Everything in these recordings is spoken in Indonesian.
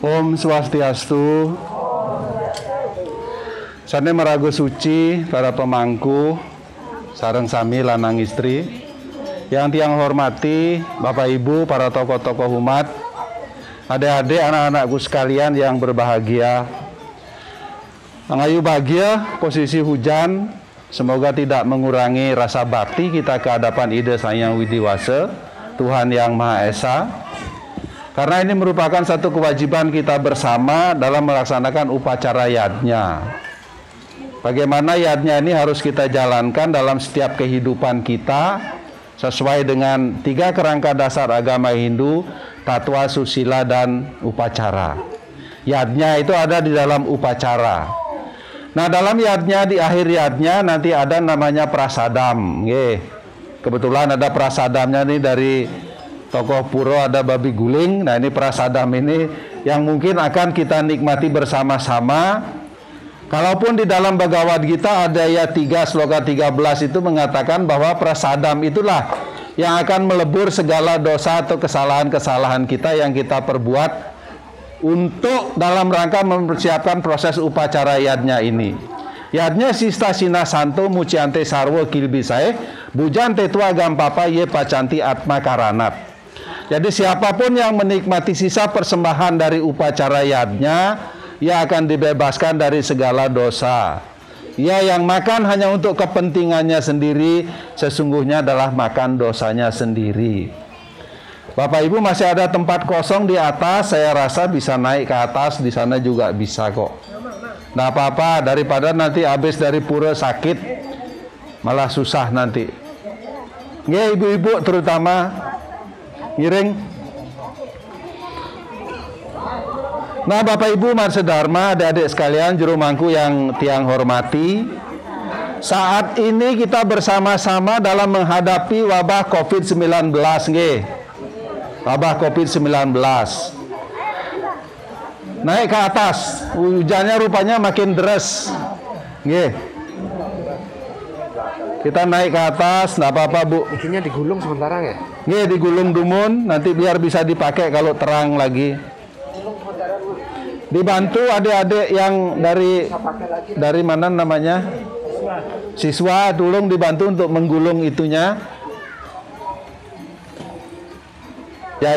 Om Swastiastu. Sane marago suci para pemangku sareng sami lanang istri. Yang tiang hormati Bapak Ibu, para tokoh-tokoh umat, adik-adik, anak-anakku sekalian yang berbahagia. Angayu bahagia posisi hujan, semoga tidak mengurangi rasa bakti kita ke hadapan Ida Sang Hyang Widi Wasa, Tuhan Yang Maha Esa. Karena ini merupakan satu kewajiban kita bersama dalam melaksanakan upacara yadnya. Bagaimana yadnya ini harus kita jalankan dalam setiap kehidupan kita sesuai dengan 3 kerangka dasar agama Hindu, tatwa, susila, dan upacara. Yadnya itu ada di dalam upacara. Nah, dalam yadnya, di akhir yadnya nanti ada namanya prasadam. Kebetulan ada prasadamnya nih dari tokoh Puro, ada babi guling. Nah, ini prasadam ini yang mungkin akan kita nikmati bersama-sama. Kalaupun di dalam Bhagavad Gita ada ayat 3 sloka 13 itu mengatakan bahwa prasadam itulah yang akan melebur segala dosa atau kesalahan-kesalahan kita yang kita perbuat untuk dalam rangka mempersiapkan proses upacara yadnya ini. Yadnya sista sina santo muciante sarwo kilbisae bujante tua gampapa ye pacanti atma karanat. Jadi siapapun yang menikmati sisa persembahan dari upacara yadnya, ia akan dibebaskan dari segala dosa. Ia yang makan hanya untuk kepentingannya sendiri, sesungguhnya adalah makan dosanya sendiri. Bapak Ibu, masih ada tempat kosong di atas, saya rasa bisa naik ke atas, di sana juga bisa kok. Nggak apa-apa, daripada nanti habis dari pura sakit, malah susah nanti. Ya, ibu-ibu terutama ngiring. Nah, Bapak Ibu Marsa Dharma, adik-adik sekalian, juru mangku yang tiang hormati, saat ini kita bersama-sama dalam menghadapi wabah COVID-19, nggih. Wabah COVID-19. Naik ke atas, hujannya rupanya makin deras. Nggih. Kita naik ke atas, enggak apa-apa, Bu. Ikinya digulung sementara ya? Nggih, digulung dumun, nanti biar bisa dipakai kalau terang lagi. Dibantu adik-adik yang dari mana namanya? Siswa, tolong dibantu untuk menggulung itunya. Ya,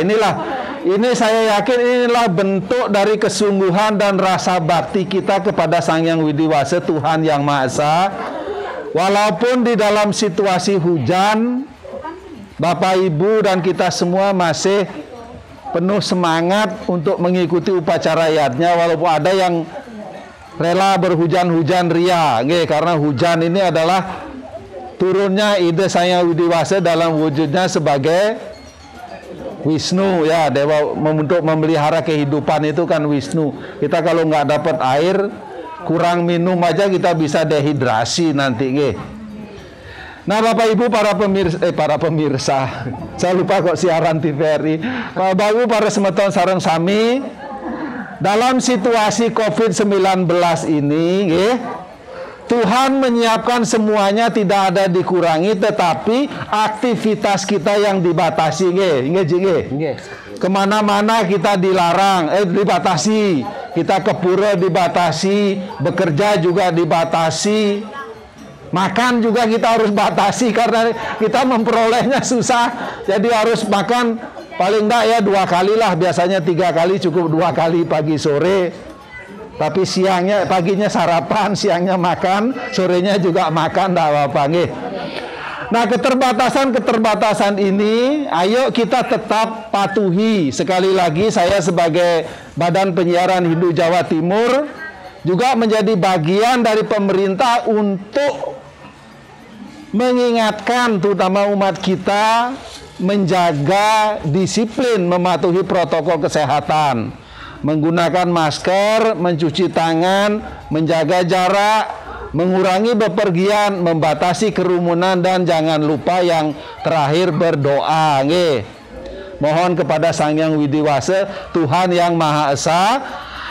ini saya yakin inilah bentuk dari kesungguhan dan rasa bakti kita kepada Sang Hyang Widi Wasa, Tuhan Yang Maha Esa. Walaupun di dalam situasi hujan, Bapak Ibu dan kita semua masih penuh semangat untuk mengikuti upacara yadnya, walaupun ada yang rela berhujan-hujan ria, karena hujan ini adalah turunnya Ida Sang Hyang Widi Wasa dalam wujudnya sebagai Wisnu, ya, dewa untuk memelihara kehidupan itu kan Wisnu. Kita kalau nggak dapat air, kurang minum aja kita bisa dehidrasi nanti, nggih. Nah, Bapak Ibu para pemirsa, saya lupa kok siaran TVRI. Bapak Ibu para semeton sareng sami, dalam situasi COVID-19 ini, nggih, Tuhan menyiapkan semuanya, tidak ada dikurangi, tetapi aktivitas kita yang dibatasi, nggih. Kemana-mana kita dilarang, dibatasi. Kita ke pura dibatasi, bekerja juga dibatasi, makan juga kita harus batasi karena kita memperolehnya susah. Jadi harus makan paling enggak ya 2 kali lah, biasanya 3 kali cukup, 2 kali pagi sore. Tapi paginya sarapan, siangnya makan, sorenya juga makan, enggak apa-apa, nggih. Nah, keterbatasan ini, ayo kita tetap patuhi. Sekali lagi, saya sebagai Badan Penyiaran Hindu Jawa Timur juga menjadi bagian dari pemerintah untuk mengingatkan terutama umat kita menjaga disiplin mematuhi protokol kesehatan. Menggunakan masker, mencuci tangan, menjaga jarak, mengurangi bepergian, membatasi kerumunan, dan jangan lupa yang terakhir berdoa. Nggih. Mohon kepada Sang Hyang Widiwasa, Tuhan yang Maha Esa,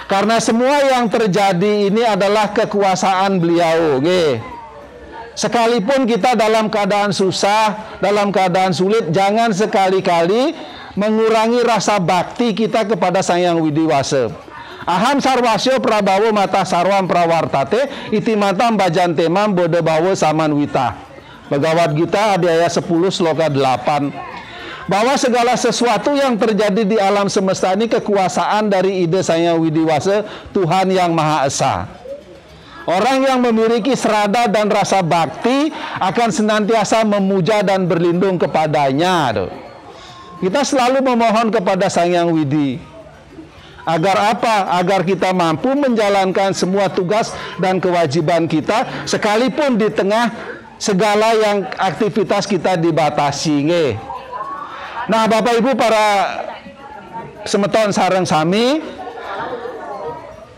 karena semua yang terjadi ini adalah kekuasaan beliau. Nggih. Sekalipun kita dalam keadaan susah, dalam keadaan sulit, jangan sekali-kali mengurangi rasa bakti kita kepada Sang Hyang Widiwasa. Aham sarwasyo prabawo mata sarwam prawartate itimatam bajantemam bodebawo samanwita. Bhagavad Gita ayat 10 sloka 8. Bahwa segala sesuatu yang terjadi di alam semesta ini kekuasaan dari ide Sang Hyang Widiwasa, Tuhan yang Maha Esa. Orang yang memiliki serada dan rasa bakti akan senantiasa memuja dan berlindung kepadanya. Kita selalu memohon kepada Sang Hyang Widi. Agar apa? Agar kita mampu menjalankan semua tugas dan kewajiban kita, sekalipun di tengah segala yang aktivitas kita dibatasi. Nge. Nah, Bapak Ibu para semeton sareng sami,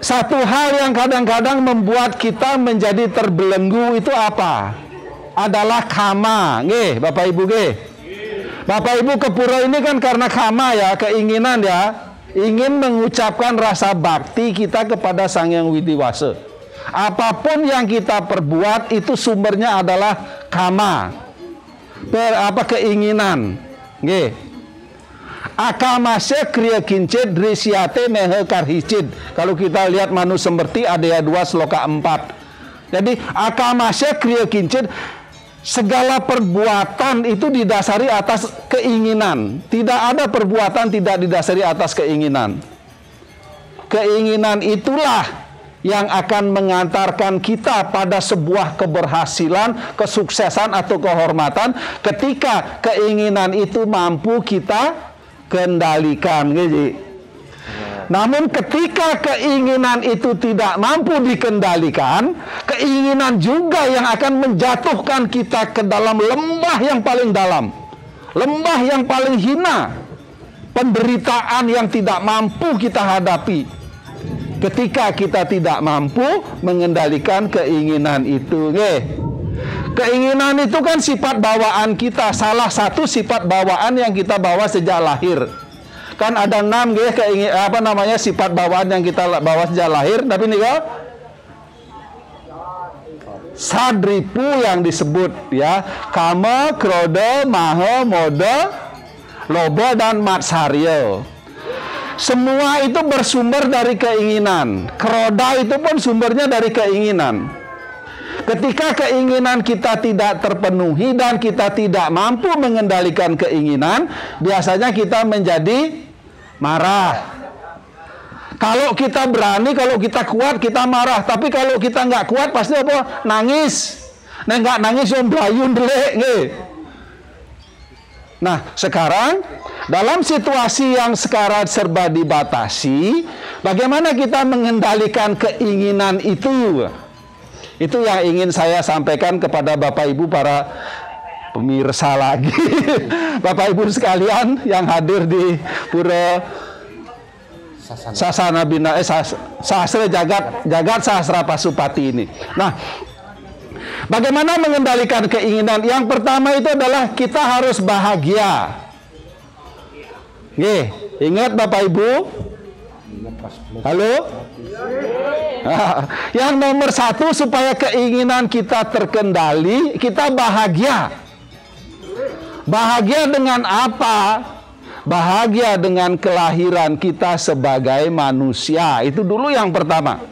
satu hal yang kadang-kadang membuat kita menjadi terbelenggu itu apa? Adalah kama. Nge, Bapak Ibu nge. Bapak Ibu ke pura ini kan karena kama ya, keinginan ya. Ingin mengucapkan rasa bakti kita kepada Sang Hyang Widiwasa. Apapun yang kita perbuat itu sumbernya adalah kama. Keinginan. Nggih. Akamasya kriya kincit drisyate mehe karhicid. Kalau kita lihat Manusemberti adaya 2 sloka 4. Jadi akamasya kriya kincit, segala perbuatan itu didasari atas keinginan. Tidak ada perbuatan tidak didasari atas keinginan. Keinginan itulah yang akan mengantarkan kita pada sebuah keberhasilan, kesuksesan atau kehormatan ketika keinginan itu mampu kita kendalikan. Namun ketika keinginan itu tidak mampu dikendalikan, keinginan juga yang akan menjatuhkan kita ke dalam lembah yang paling dalam, lembah yang paling hina, penderitaan yang tidak mampu kita hadapi. Ketika kita tidak mampu mengendalikan keinginan itu. Keinginan itu kan sifat bawaan kita, salah satu sifat bawaan yang kita bawa sejak lahir. Kan ada 6 sifat bawaan yang kita bawa sejak lahir, tapi nih sadripu yang disebut ya, kama, kroda, maha, moda, loba, dan matsarya. Semua itu bersumber dari keinginan. Kroda itu pun sumbernya dari keinginan. Ketika keinginan kita tidak terpenuhi dan kita tidak mampu mengendalikan keinginan, biasanya kita menjadi marah. Kalau kita berani, kalau kita kuat, kita marah. Tapi kalau kita nggak kuat, pasti apa? Nangis. Nah, nggak nangis, yang belayun delek. Nah, sekarang dalam situasi yang sekarang serba dibatasi, bagaimana kita mengendalikan keinginan itu? Itu yang ingin saya sampaikan kepada Bapak Ibu para pemirsa lagi. Bapak Ibu sekalian yang hadir di Pura Sasana Bina Sastra Jagat Sastra Pasupati ini. Nah, bagaimana mengendalikan keinginan? Yang pertama itu adalah kita harus bahagia. Nggih, ingat Bapak Ibu? Halo? Yang nomor 1 supaya keinginan kita terkendali, kita bahagia. Bahagia dengan apa? Bahagia dengan kelahiran kita sebagai manusia. Itu dulu yang pertama.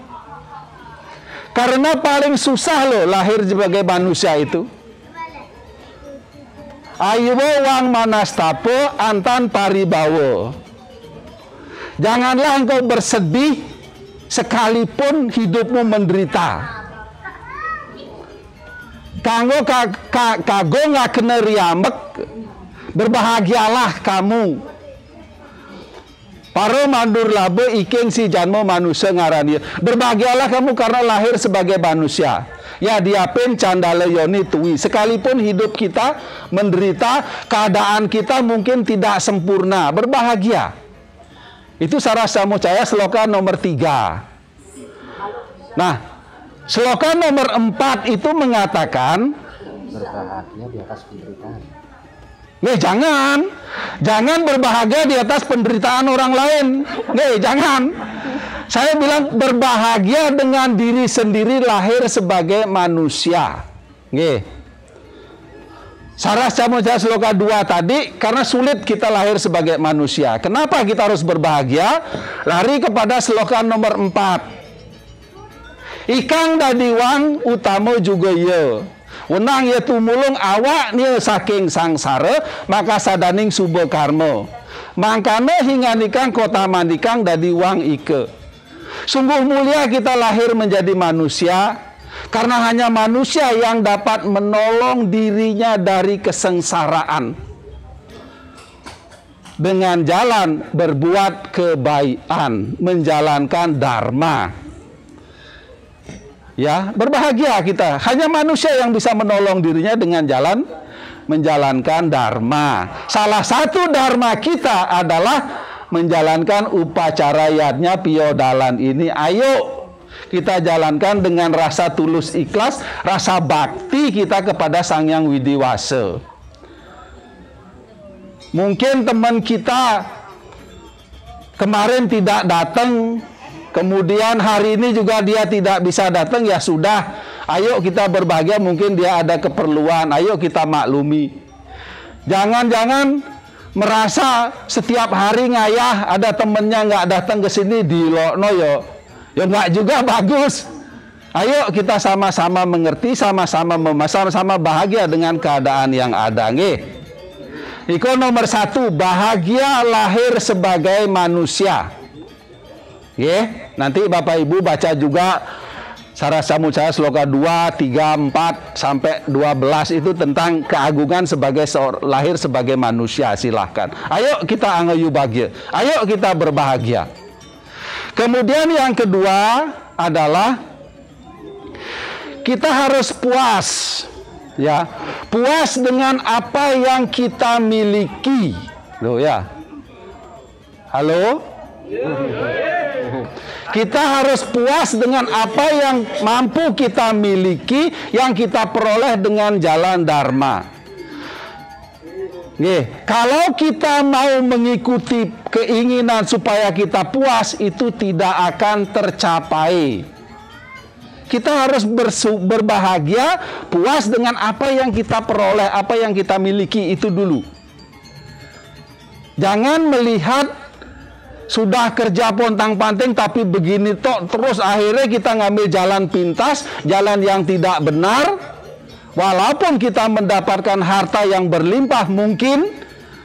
Karena paling susah loh lahir sebagai manusia itu. Ayuwo wang manastapo antan paribawo. Janganlah engkau bersedih sekalipun hidupmu menderita. Kanggo kago nggak kena riamek, berbahagialah kamu. Paro mandur labe iking si janmo manusia ngarani. Berbahagialah kamu karena lahir sebagai manusia. Ya diapin candale yoni tuwi. Sekalipun hidup kita menderita, keadaan kita mungkin tidak sempurna. Berbahagia. Itu Sarasa Mucaya sloka nomor 3. Nah, Sloka nomor 4 itu mengatakan berbahagia di atas penderitaan. Jangan berbahagia di atas penderitaan orang lain. Jangan. Saya bilang berbahagia dengan diri sendiri lahir sebagai manusia. Saras Camuca Sloka 2 tadi, karena sulit kita lahir sebagai manusia. Kenapa kita harus berbahagia? Lari kepada sloka nomor 4. Ikang dadiwang utama juga ye. Wenang ye tumulung awak ni saking sangsara, maka sadaning suba karma. Mangkana hingga nikang kota mandikang dadiwang ike. Sungguh mulia kita lahir menjadi manusia, karena hanya manusia yang dapat menolong dirinya dari kesengsaraan dengan jalan berbuat kebaikan, menjalankan dharma. Ya, berbahagia kita. Hanya manusia yang bisa menolong dirinya dengan jalan menjalankan dharma. Salah satu dharma kita adalah menjalankan upacara yatnya piodalan ini. Ayo kita jalankan dengan rasa tulus ikhlas, rasa bakti kita kepada Sang Hyang Widiwasa. Mungkin teman kita kemarin tidak datang, kemudian hari ini juga dia tidak bisa datang, ya sudah. Ayo kita berbahagia, mungkin dia ada keperluan, ayo kita maklumi. Jangan-jangan merasa setiap hari ngayah ada temennya nggak datang ke sini di lokno yo. Ya enggak juga bagus. Ayo kita sama-sama mengerti, sama-sama bahagia dengan keadaan yang ada. Iko nomor 1, bahagia lahir sebagai manusia. Nanti Bapak Ibu baca juga Saras Camuca Sloka 2, 3, 4 sampai 12 itu tentang keagungan sebagai lahir sebagai manusia. Silahkan. Ayo kita angayu bahagia. Ayo kita berbahagia. Kemudian yang kedua adalah kita harus puas, ya, puas dengan apa yang kita miliki. Loh ya, halo, kita harus puas dengan apa yang mampu kita miliki, yang kita peroleh dengan jalan dharma. Kalau kita mau mengikuti keinginan supaya kita puas, itu tidak akan tercapai. Kita harus berbahagia, puas dengan apa yang kita peroleh, apa yang kita miliki itu dulu. Jangan melihat sudah kerja pontang-panting tapi begini tok, terus akhirnya kita ngambil jalan pintas, jalan yang tidak benar. Walaupun kita mendapatkan harta yang berlimpah mungkin,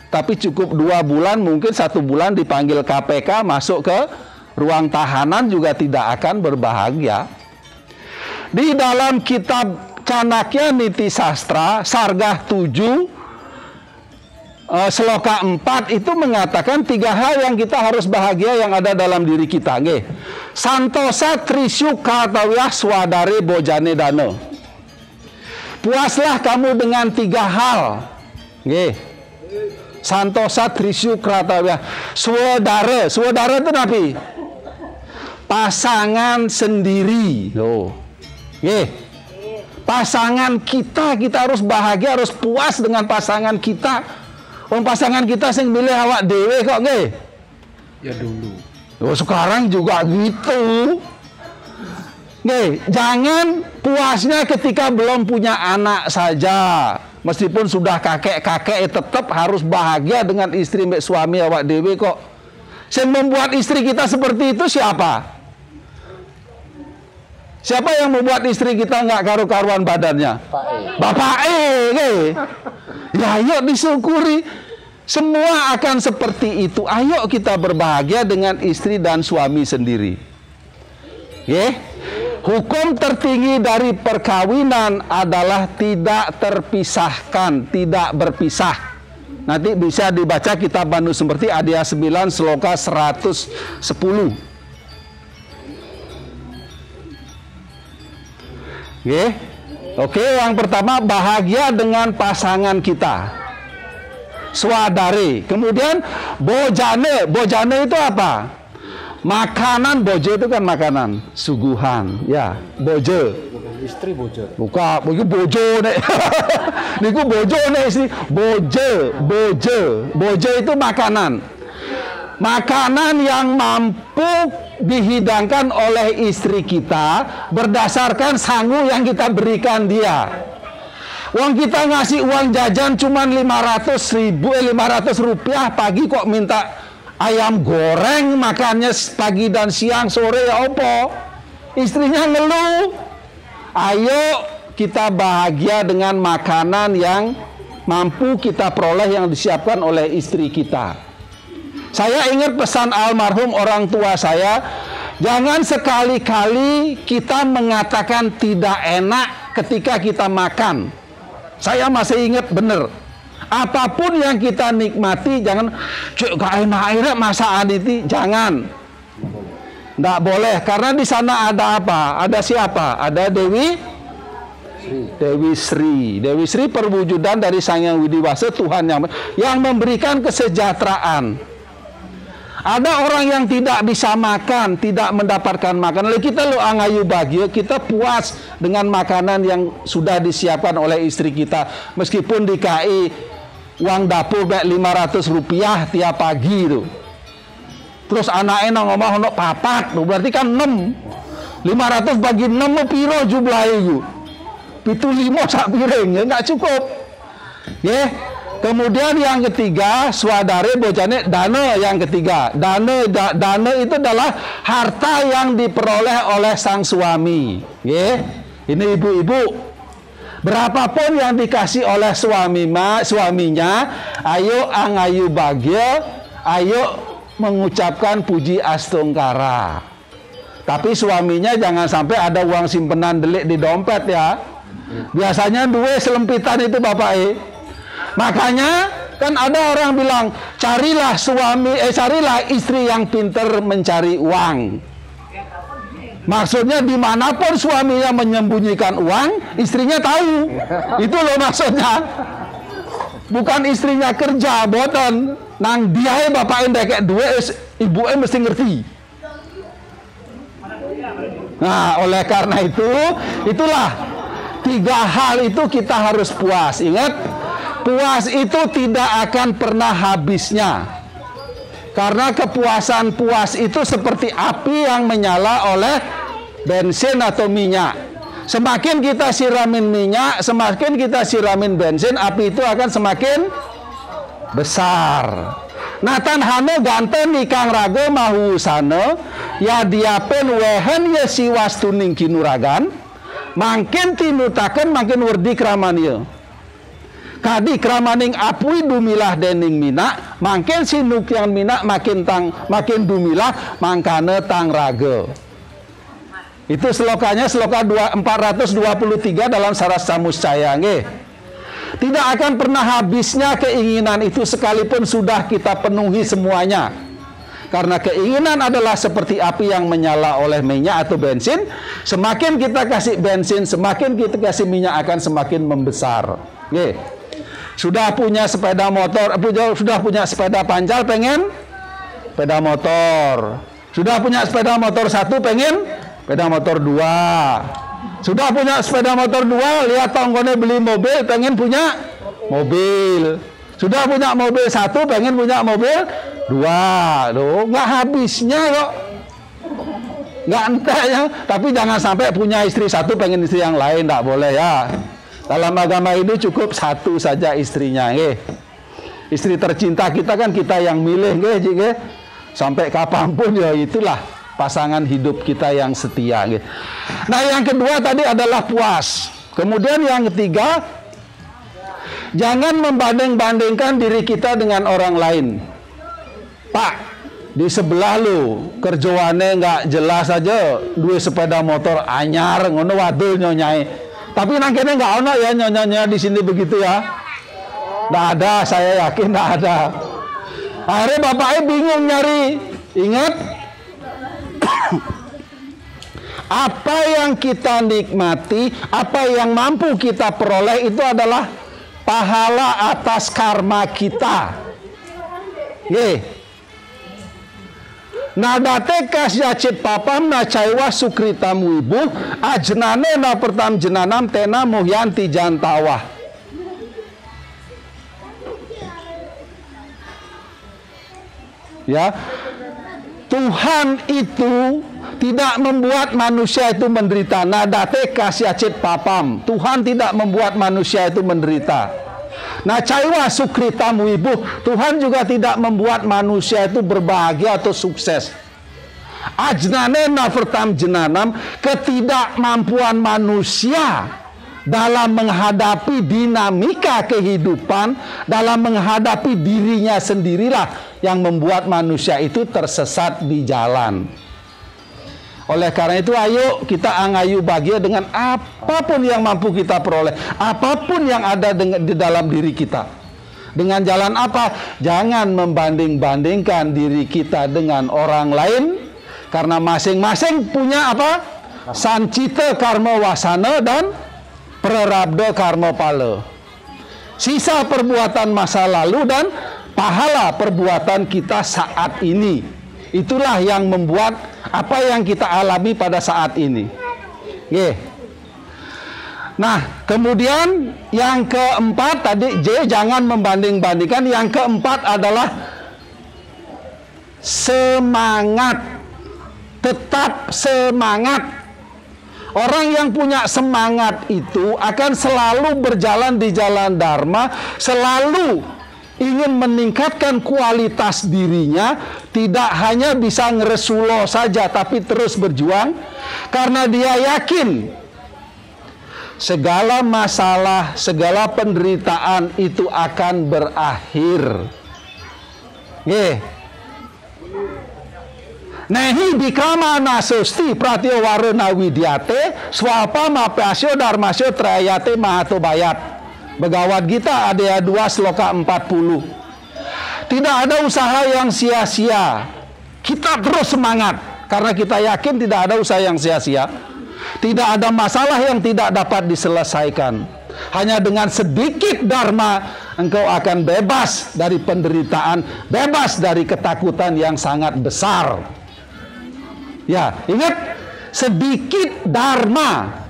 tapi cukup 2 bulan, mungkin 1 bulan dipanggil KPK, masuk ke ruang tahanan juga tidak akan berbahagia. Di dalam kitab Canakya Niti Sastra, Sargah 7, Sloka 4 itu mengatakan 3 hal yang kita harus bahagia yang ada dalam diri kita. Santosa Trisyu Kartawyah Swadare Bojane Dano. Puaslah kamu dengan 3 hal. Santosa Trisyu Kartawyah. Swadara itu napi? Pasangan sendiri. Pasangan kita harus bahagia, harus puas dengan pasangan kita. Pasangan kita sing milih awak dewe kok ya dulu. Sekarang juga gitu. Jangan puasnya ketika belum punya anak saja. Meskipun sudah kakek-kakek, tetap harus bahagia dengan istri mbak suami awak dewe kok. Yang membuat istri kita seperti itu siapa? Siapa yang membuat istri kita nggak karu-karuan badannya? Bapak Ya ayo disyukuri. Semua akan seperti itu. Ayo kita berbahagia dengan istri dan suami sendiri. Hukum tertinggi dari perkawinan adalah tidak terpisahkan, tidak berpisah. Nanti bisa dibaca kitab Banu Semerti Adya 9 Sloka 110. Oke, yang pertama bahagia dengan pasangan kita. Swadare. Kemudian bojane. Bojane itu apa? Makanan bojo itu kan makanan, suguhan, ya, bojo. Istri bojo. Buka, begitu bojo nek. Niku bojo nek istri, bojo itu makanan. Makanan yang mampu dihidangkan oleh istri kita berdasarkan sangu yang kita berikan dia. Uang kita ngasih uang jajan cuman 500 rupiah pagi kok minta ayam goreng makannya pagi dan siang sore ya opo. Istrinya ngeluh. Ayo kita bahagia dengan makanan yang mampu kita peroleh yang disiapkan oleh istri kita. Saya ingat pesan almarhum orang tua saya, jangan sekali-kali kita mengatakan tidak enak ketika kita makan. Saya masih ingat benar. Apapun yang kita nikmati, jangan cek gak enak masakan itu, jangan. Nggak boleh, karena di sana ada apa? Ada siapa? Ada Dewi Sri. Dewi Sri perwujudan dari Sang Hyang Widiwasa, Tuhan yang memberikan kesejahteraan. Ada orang yang tidak bisa makan, tidak mendapatkan makanan. Lalu kita lo angayu bahagia, kita puas dengan makanan yang sudah disiapkan oleh istri kita. Meskipun dikai uang dapur 500 rupiah tiap pagi itu. Terus anaknya nang ngomong ono papat, berarti kan 6. 500 bagi 6 piro jumlah itu. Pitu 5 sak piring, ya enggak cukup. Ya. Kemudian yang ketiga, swadare bojane dana yang ketiga. Dana itu adalah harta yang diperoleh oleh sang suami. Ya. Ini ibu-ibu. Berapapun yang dikasih oleh suaminya, ayo angayu bahagia, ayo mengucapkan puji astungkara. Tapi suaminya jangan sampai ada uang simpenan delik di dompet ya. Biasanya dua selempitan itu bapak. Makanya kan ada orang bilang carilah istri yang pintar mencari uang. Maksudnya dimanapun suaminya menyembunyikan uang, istrinya tahu. Itu loh maksudnya. Bukan istrinya kerja, boten. Nang dia bapak endek dua, ibu mesti ngerti. Nah, oleh karena itu, itulah 3 hal itu kita harus puas. Ingat, puas itu tidak akan pernah habisnya. Karena kepuasan puas itu seperti api yang menyala oleh bensin atau minyak. Semakin kita siramin minyak, semakin kita siramin bensin, api itu akan semakin besar. Natan hano ganten nikang rago mahu sano, ya diapen wehen ya siwas tuning kinuragan, makin tinutaken makin werdi kramanya. Kadi kramaning apui dumilah dening minak, makin sinuk yang minak makin dumilah mangkane tang raga. Itu selokanya, seloka 423 dalam Saras Samuscaya. Tidak akan pernah habisnya keinginan itu sekalipun sudah kita penuhi semuanya. Karena keinginan adalah seperti api yang menyala oleh minyak atau bensin. Semakin kita kasih bensin, semakin kita kasih minyak akan semakin membesar. Sudah punya sepeda motor, sudah punya sepeda pancal, pengen sepeda motor. Sudah punya sepeda motor 1, pengen sepeda motor 2. Sudah punya sepeda motor 2, lihat tonggonya beli mobil, pengen punya mobil. Sudah punya mobil 1, pengen punya mobil 2. Loh, nggak habisnya kok. Nggak enteknya. Tapi jangan sampai punya istri 1, pengen istri yang lain, nggak boleh ya. Dalam agama ini cukup 1 saja istrinya. Istri tercinta kita kan kita yang milih. Sampai kapanpun ya itulah pasangan hidup kita yang setia. Nah, yang kedua tadi adalah puas. Kemudian yang ketiga, jangan membanding-bandingkan diri kita dengan orang lain. Pak, di sebelah lu kerjaannya nggak jelas aja, duwe sepeda motor anyar ngono wadul nyonyai. Tapi nangkene nggak ono ya nyonya di sini begitu ya. Nggak ada, saya yakin nggak ada. Akhirnya bapaknya bingung nyari. Ingat, apa yang kita nikmati, apa yang mampu kita peroleh itu adalah pahala atas karma kita. Nadate kas yacit papam na caiwa sukrita muibu ajnane na pertam jenanam tena muhyanti jantawah. Ya, Tuhan itu tidak membuat manusia itu menderita. Nadate kas yacit papam. Tuhan tidak membuat manusia itu menderita. Nah, caiwa sukritamu ibu, Tuhan juga tidak membuat manusia itu berbahagia atau sukses. Ajnane nafertam jenanam, ketidakmampuan manusia dalam menghadapi dinamika kehidupan, dalam menghadapi dirinya sendirilah yang membuat manusia itu tersesat di jalan. Oleh karena itu, ayo kita angayu bahagia dengan apapun yang mampu kita peroleh, apapun yang ada di dalam diri kita. Dengan jalan apa? Jangan membanding-bandingkan diri kita dengan orang lain, karena masing-masing punya apa? Sancita karma wasana dan prarabdha karma pala. Sisa perbuatan masa lalu dan pahala perbuatan kita saat ini. Itulah yang membuat apa yang kita alami pada saat ini. Nah, kemudian yang keempat tadi J, jangan membanding-bandingkan. Yang keempat adalah semangat. Tetap semangat. Orang yang punya semangat itu akan selalu berjalan di jalan Dharma, selalu ingin meningkatkan kualitas dirinya, tidak hanya bisa ngeresulo saja, tapi terus berjuang, karena dia yakin segala masalah, segala penderitaan itu akan berakhir. Nehi bikama nasusti pratyo warna widyate swapa mapasyo dharmasyo trayate mahato bayat. Bhagavad Gita Adhyaya 2 Sloka 40. Tidak ada usaha yang sia-sia. Kita terus semangat karena kita yakin tidak ada usaha yang sia-sia. Tidak ada masalah yang tidak dapat diselesaikan. Hanya dengan sedikit dharma engkau akan bebas dari penderitaan, bebas dari ketakutan yang sangat besar. Ya, ingat, sedikit dharma.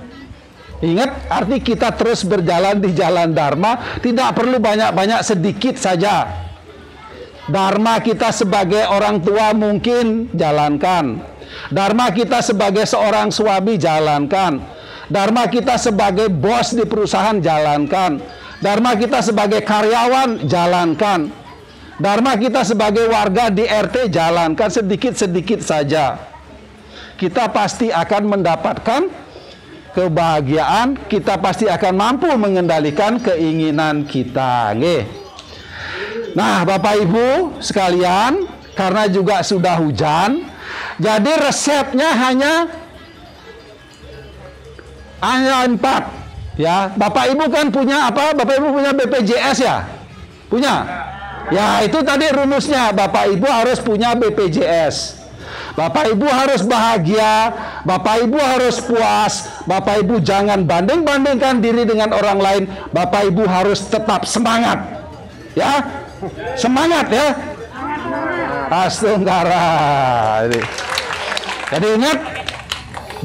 Ingat, arti kita terus berjalan di jalan Dharma, tidak perlu banyak-banyak, sedikit saja. Dharma kita sebagai orang tua mungkin jalankan. Dharma kita sebagai seorang suami jalankan. Dharma kita sebagai bos di perusahaan jalankan. Dharma kita sebagai karyawan jalankan. Dharma kita sebagai warga di RT jalankan, sedikit-sedikit saja. Kita pasti akan mendapatkan kebahagiaan, kita pasti akan mampu mengendalikan keinginan kita. Nah, Bapak Ibu sekalian, karena juga sudah hujan, jadi resepnya hanya 4. Ya, Bapak Ibu kan punya apa? Bapak Ibu punya BPJS ya? Punya? Ya, itu tadi rumusnya. Bapak Ibu harus punya BPJS. Bapak Ibu harus bahagia, Bapak Ibu harus puas, Bapak Ibu jangan banding-bandingkan diri dengan orang lain, Bapak Ibu harus tetap semangat. Ya, semangat ya. Astunggara. Jadi ingat,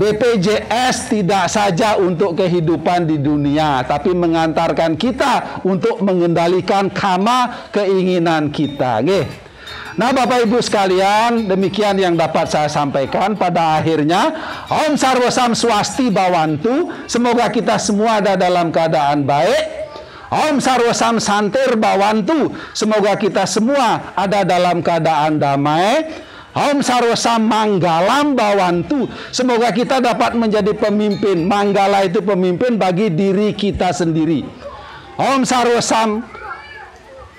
BPJS tidak saja untuk kehidupan di dunia, tapi mengantarkan kita untuk mengendalikan kama keinginan kita. Nah, Bapak Ibu sekalian, demikian yang dapat saya sampaikan. Pada akhirnya, Om Sarwa Sam Swasti Bhawantu, semoga kita semua ada dalam keadaan baik. Om Sarwa Sam Santir Bhawantu, semoga kita semua ada dalam keadaan damai. Om Sarwa Sam Manggalam Bhawantu, semoga kita dapat menjadi pemimpin. Manggala itu pemimpin bagi diri kita sendiri. Om Sarwa Sam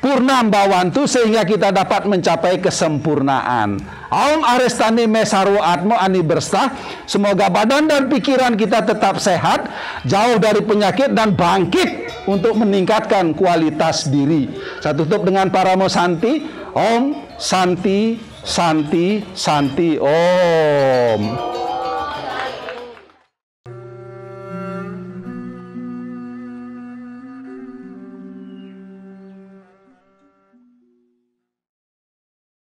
Purnam Bhawantu, sehingga kita dapat mencapai kesempurnaan. Om Arestani Mesarwo Atmo Ani Berstah, semoga badan dan pikiran kita tetap sehat, jauh dari penyakit dan bangkit untuk meningkatkan kualitas diri. Saya tutup dengan Paramo Santi. Om Santi Santi Santi Om.